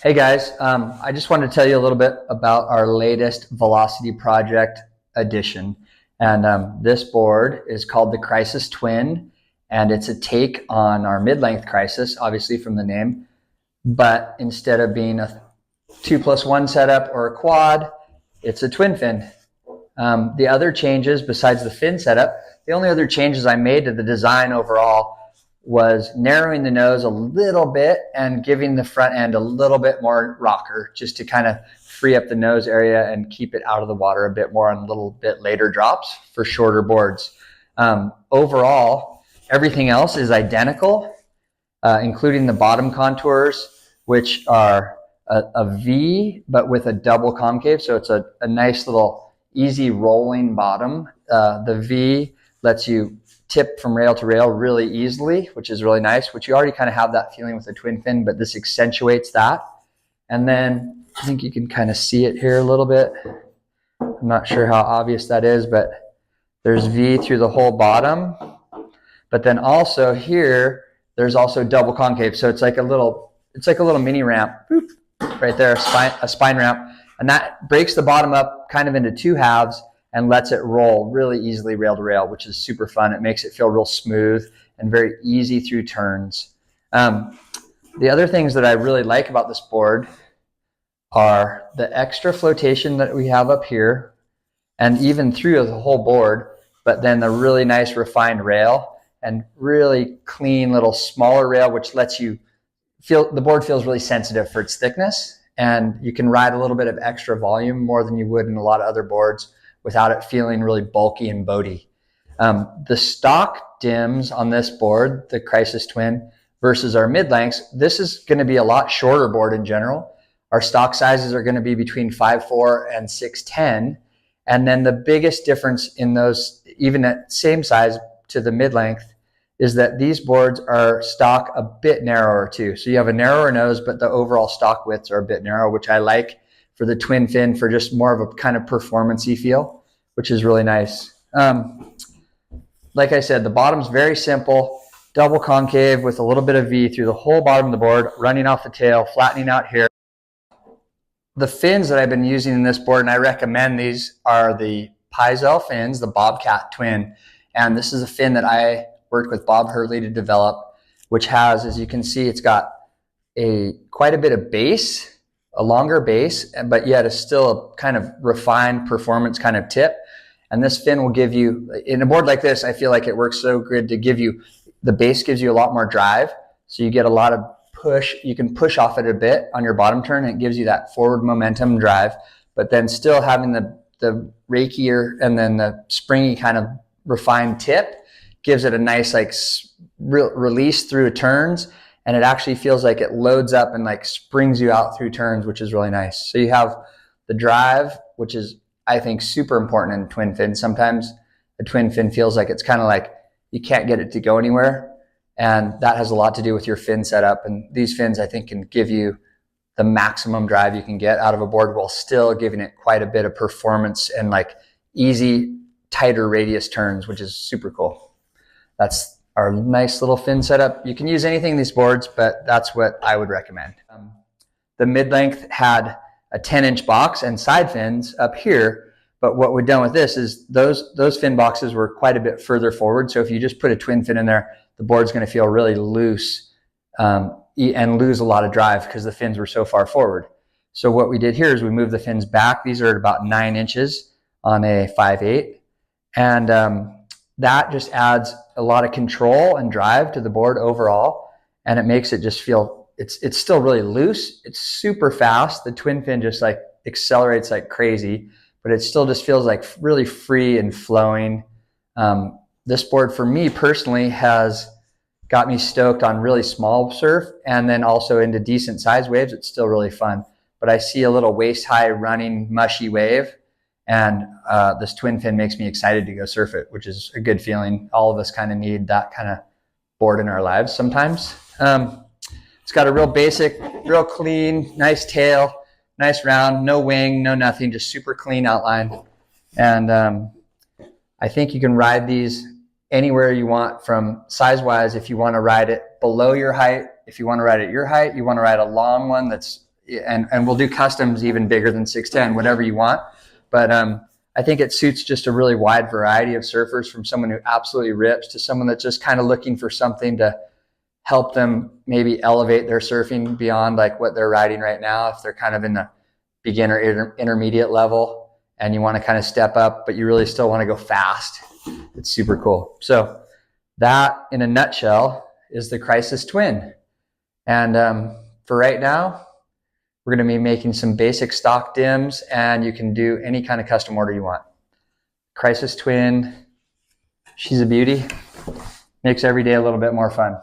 Hey guys, I just wanted to tell you a little bit about our latest Velocity Project edition. And this board is called the Crisis Twin, and it's a take on our mid-length Crisis, obviously from the name. But instead of being a 2+1 setup or a quad, it's a twin fin. The other changes besides the fin setup, the only other changes I made to the design overall was narrowing the nose a little bit and giving the front end a little bit more rocker, just to kind of free up the nose area and keep it out of the water a bit more on a little bit later drops for shorter boards. Overall, everything else is identical, including the bottom contours, which are a V, but with a double concave. So it's a nice little easy rolling bottom. The V lets you tip from rail to rail really easily, which is really nice, which you already kind of have that feeling with the twin fin, but this accentuates that. And then I think you can kind of see it here a little bit. I'm not sure how obvious that is, but there's V through the whole bottom. But then also here, there's also double concave. So it's like a little mini ramp, boop, right there, a spine ramp. And that breaks the bottom up kind of into two halves and lets it roll really easily rail to rail, which is super fun. It makes it feel real smooth and very easy through turns. The other things that I really like about this board are the extra flotation that we have up here and even through the whole board, but then the really nice refined rail and really clean little smaller rail, which lets you feel the board feels really sensitive for its thickness, and you can ride a little bit of extra volume more than you would in a lot of other boards without it feeling really bulky and boaty. The stock dims on this board, the Crisis Twin, versus our mid-lengths, this is going to be a lot shorter board in general. Our stock sizes are going to be between 5'4" and 6'10", and then the biggest difference in those, even at same size to the mid-length, is that these boards are stock a bit narrower too. So you have a narrower nose, but the overall stock widths are a bit narrow, which I like for the twin fin for just more of a kind of performance-y feel, which is really nice. Like I said, the bottom's very simple, double concave with a little bit of V through the whole bottom of the board, running off the tail, flattening out here. The fins that I've been using in this board, and I recommend these, are the Pyzel fins, the Bobcat twin. And this is a fin that I worked with Bob Hurley to develop, which has, as you can see, it's got quite a bit of base, a longer base, but yet is still a kind of refined performance kind of tip. And this fin will give you, in a board like this, I feel like it works so good to give you, the base gives you a lot more drive. So you get a lot of push, you can push off it a bit on your bottom turn, and it gives you that forward momentum drive, but then still having the rakier and then the springy kind of refined tip gives it a nice like release through turns. And it actually feels like it loads up and like springs you out through turns, which is really nice. So you have the drive, which is, I think, super important in a twin fin. Sometimes a twin fin feels like it's kind of like you can't get it to go anywhere. And that has a lot to do with your fin setup. And these fins, I think, can give you the maximum drive you can get out of a board while still giving it quite a bit of performance and like easy, tighter radius turns, which is super cool. That's our nice little fin setup. You can use anything in these boards, but that's what I would recommend. The mid-length had a 10-inch box and side fins up here, but what we've done with this is those fin boxes were quite a bit further forward. So if you just put a twin fin in there, the board's going to feel really loose and lose a lot of drive because the fins were so far forward. So what we did here is we moved the fins back. These are at about 9 inches on a 5/8, and that just adds a lot of control and drive to the board overall, and it makes it just feel, it's still really loose. It's super fast. The twin fin just like accelerates like crazy, but it still just feels like really free and flowing. This board for me personally has got me stoked on really small surf, and then also into decent size waves. It's still really fun, but I see a little waist high running mushy wave, and this twin fin makes me excited to go surf it, which is a good feeling. All of us kind of need that kind of board in our lives sometimes. It's got a real basic, real clean, nice tail, nice round, no wing, no nothing, just super clean outline. And I think you can ride these anywhere you want from size-wise. If you want to ride it below your height, if you want to ride at your height, you want to ride a long one that's and we'll do customs even bigger than 6'10", whatever you want. But I think it suits just a really wide variety of surfers, from someone who absolutely rips to someone that's just kind of looking for something to help them maybe elevate their surfing beyond like what they're riding right now. If they're kind of in the beginner intermediate level and you want to kind of step up, but you really still want to go fast, it's super cool. So that in a nutshell is the Crisis Twin. And for right now, we're going to be making some basic stock dims, and you can do any kind of custom order you want. Crisis Twin, she's a beauty. Makes every day a little bit more fun.